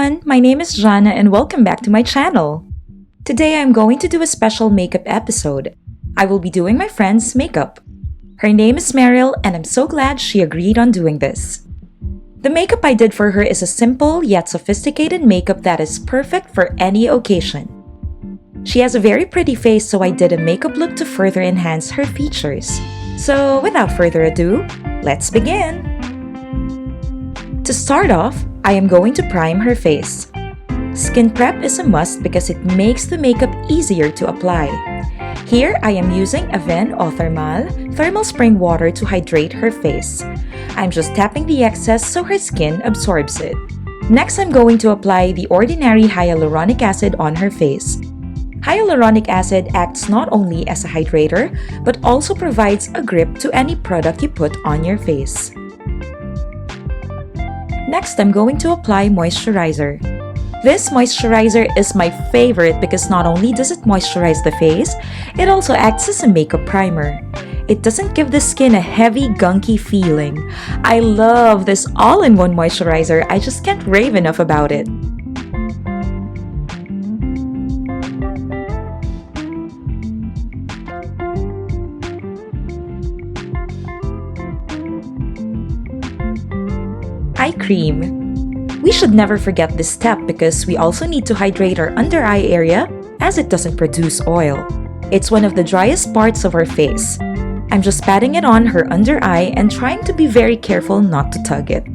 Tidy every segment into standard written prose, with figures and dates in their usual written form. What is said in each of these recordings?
everyone, my name is Jana and welcome back to my channel. Today I'm going to do a special makeup episode. I will be doing my friend's makeup. Her name is Meryl and I'm so glad she agreed on doing this. The makeup I did for her is a simple yet sophisticated makeup that is perfect for any occasion. She has a very pretty face, so I did a makeup look to further enhance her features. So without further ado, let's begin! To start off, I am going to prime her face. Skin prep is a must because it makes the makeup easier to apply. Here, I am using Avène or Thermale thermal spring water to hydrate her face. I'm just tapping the excess so her skin absorbs it. Next, I'm going to apply the ordinary hyaluronic acid on her face. Hyaluronic acid acts not only as a hydrator, but also provides a grip to any product you put on your face. Next, I'm going to apply moisturizer. This moisturizer is my favorite because not only does it moisturize the face, it also acts as a makeup primer. It doesn't give the skin a heavy, gunky feeling. I love this all-in-one moisturizer. I just can't rave enough about it. Eye cream. We should never forget this step because we also need to hydrate our under eye area as it doesn't produce oil. It's one of the driest parts of our face. I'm just patting it on her under eye and trying to be very careful not to tug it.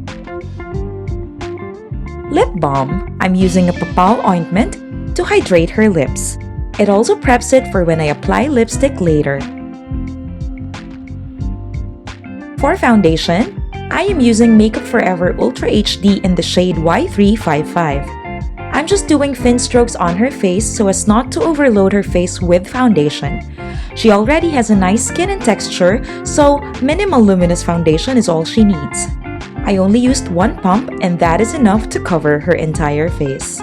Lip balm. I'm using a Pawpaw ointment to hydrate her lips. It also preps it for when I apply lipstick later. For foundation, I am using Makeup Forever Ultra HD in the shade Y355. I'm just doing thin strokes on her face so as not to overload her face with foundation. She already has a nice skin and texture, so minimal luminous foundation is all she needs. I only used one pump and that is enough to cover her entire face.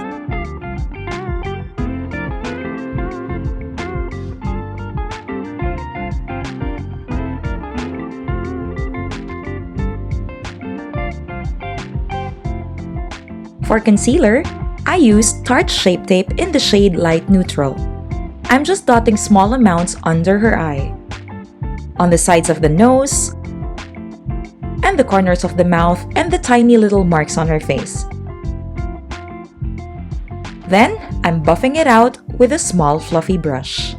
For concealer, I used Tarte Shape Tape in the shade Light Neutral. I'm just dotting small amounts under her eye, on the sides of the nose, and the corners of the mouth and the tiny little marks on her face. Then, I'm buffing it out with a small fluffy brush.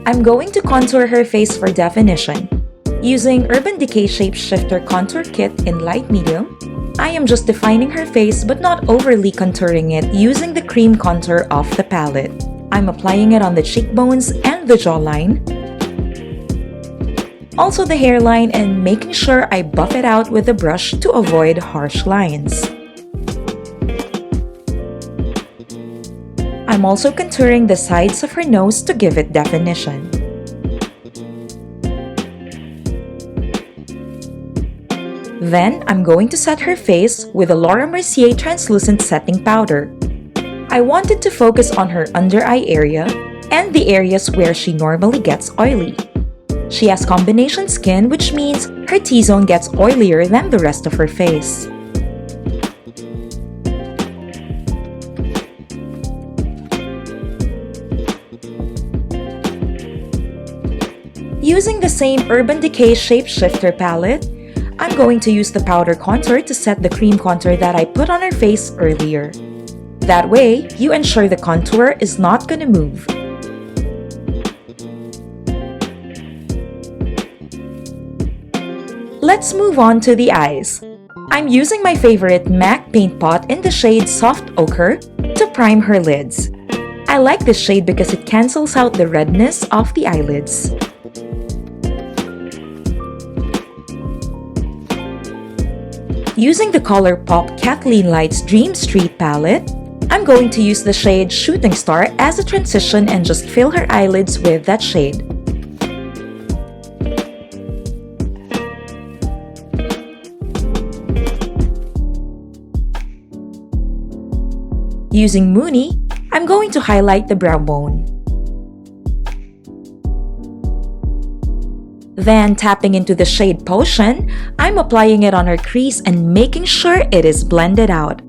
I'm going to contour her face for definition. Using Urban Decay Shapeshifter Contour Kit in light medium, I am just defining her face but not overly contouring it using the cream contour of the palette. I'm applying it on the cheekbones and the jawline, also the hairline, and making sure I buff it out with a brush to avoid harsh lines. I'm also contouring the sides of her nose to give it definition. Then, I'm going to set her face with a Laura Mercier translucent setting powder. I wanted to focus on her under eye area and the areas where she normally gets oily. She has combination skin, which means her T-zone gets oilier than the rest of her face. Using the same Urban Decay Shapeshifter palette, I'm going to use the powder contour to set the cream contour that I put on her face earlier. That way, you ensure the contour is not gonna move. Let's move on to the eyes. I'm using my favorite MAC paint pot in the shade Soft Ochre to prime her lids. I like this shade because it cancels out the redness of the eyelids. Using the Colourpop KATHLEENLIGHTS Dream Street palette, I'm going to use the shade Shooting Star as a transition and just fill her eyelids with that shade. Using Moony, I'm going to highlight the brow bone. Then, tapping into the shade Potion, I'm applying it on her crease and making sure it is blended out.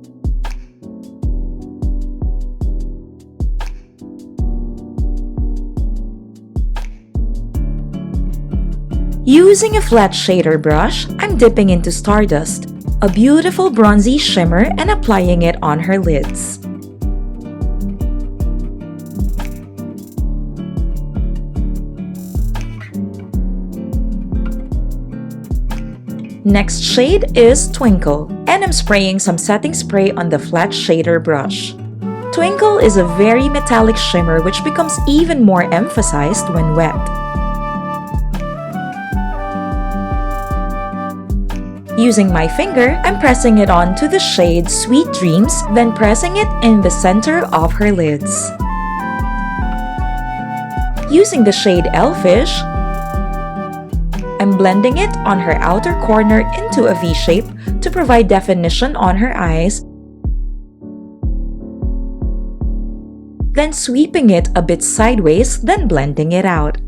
Using a flat shader brush, I'm dipping into Stardust, a beautiful bronzy shimmer, and applying it on her lids. Next shade is Twinkle, and I'm spraying some setting spray on the flat shader brush. Twinkle is a very metallic shimmer which becomes even more emphasized when wet. Using my finger, I'm pressing it onto the shade Sweet Dreams, then pressing it in the center of her lids. Using the shade Elfish, I'm blending it on her outer corner into a V shape to provide definition on her eyes, then sweeping it a bit sideways, then blending it out.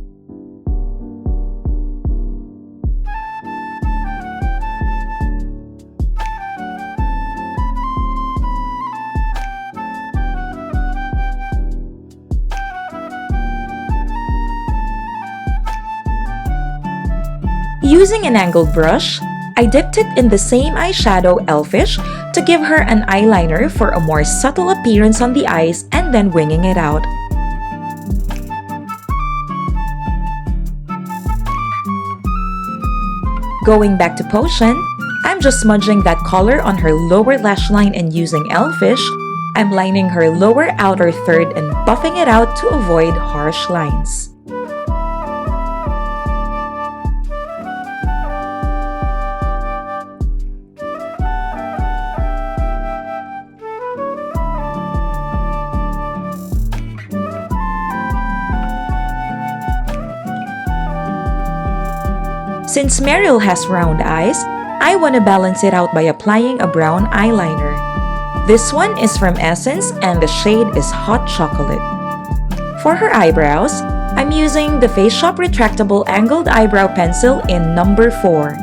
Using an angled brush, I dipped it in the same eyeshadow Elfish to give her an eyeliner for a more subtle appearance on the eyes and then winging it out. Going back to Potion, I'm just smudging that color on her lower lash line, and using Elfish, I'm lining her lower outer third and buffing it out to avoid harsh lines. Since Mariel has round eyes, I want to balance it out by applying a brown eyeliner. This one is from Essence and the shade is Hot Chocolate. For her eyebrows, I'm using the Face Shop Retractable Angled Eyebrow Pencil in number 4.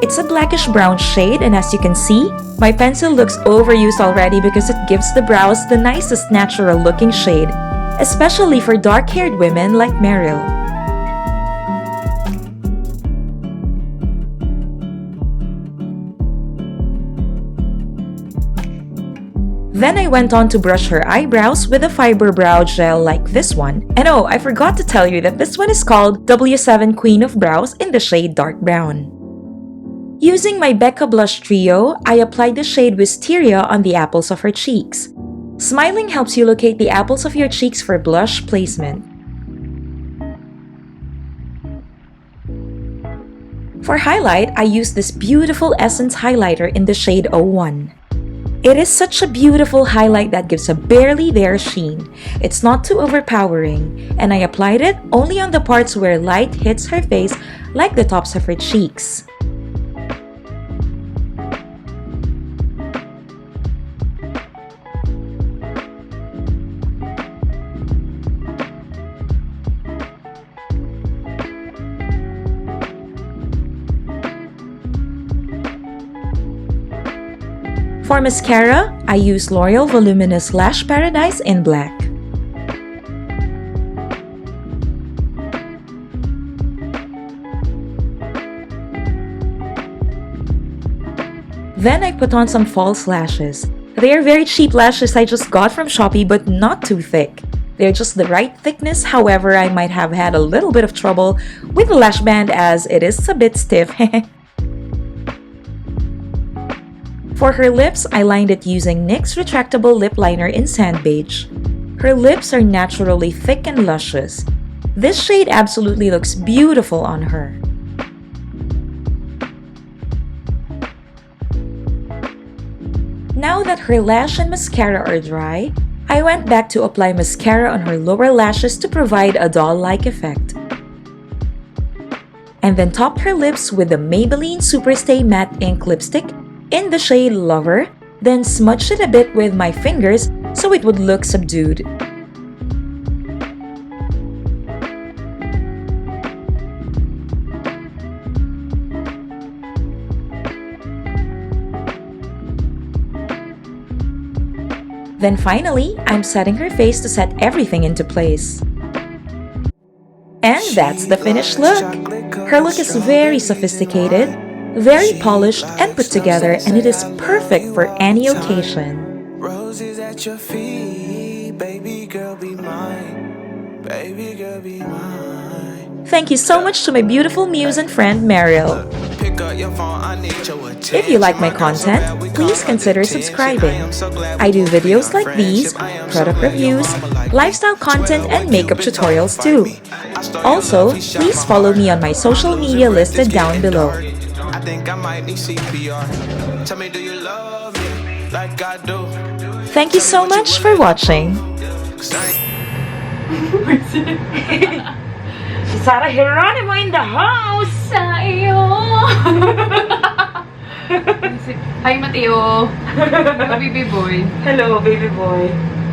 It's a blackish brown shade, and as you can see, my pencil looks overused already because it gives the brows the nicest natural looking shade, especially for dark-haired women like Mariel. Then I went on to brush her eyebrows with a fiber brow gel like this one. And oh, I forgot to tell you that this one is called W7 Queen of Brows in the shade Dark Brown. Using my Becca Blush Trio, I applied the shade Wisteria on the apples of her cheeks. Smiling helps you locate the apples of your cheeks for blush placement. For highlight, I used this beautiful Essence highlighter in the shade 01. It is such a beautiful highlight that gives a barely there sheen. It's not too overpowering, and I applied it only on the parts where light hits her face, like the tops of her cheeks. For mascara, I use L'Oreal Voluminous Lash Paradise in black. Then I put on some false lashes. They are very cheap lashes I just got from Shopee, but not too thick. They're just the right thickness, however I might have had a little bit of trouble with the lash band as it is a bit stiff. For her lips, I lined it using NYX Retractable Lip Liner in Sand Beige. Her lips are naturally thick and luscious. This shade absolutely looks beautiful on her. Now that her lash and mascara are dry, I went back to apply mascara on her lower lashes to provide a doll-like effect. And then topped her lips with the Maybelline Superstay Matte Ink Lipstick in the shade Lover, then smudged it a bit with my fingers so so it would look subdued. Then finally, I'm setting her face to set everything into place. And that's the finished look! Her look is very sophisticated, very polished and put together, and it is perfect for any occasion. Roses at your feet, baby girl be mine, baby girl be mine. Thank you so much to my beautiful muse and friend Mariel. If you like my content, please consider subscribing. I do videos like these, product reviews, lifestyle content, and makeup tutorials too. Also, please follow me on my social media listed down below. Thank you so much for watching. Sarah Geronimo in the house! Sa iyo! Hi, Mateo! Hello, baby boy. Hello, baby boy.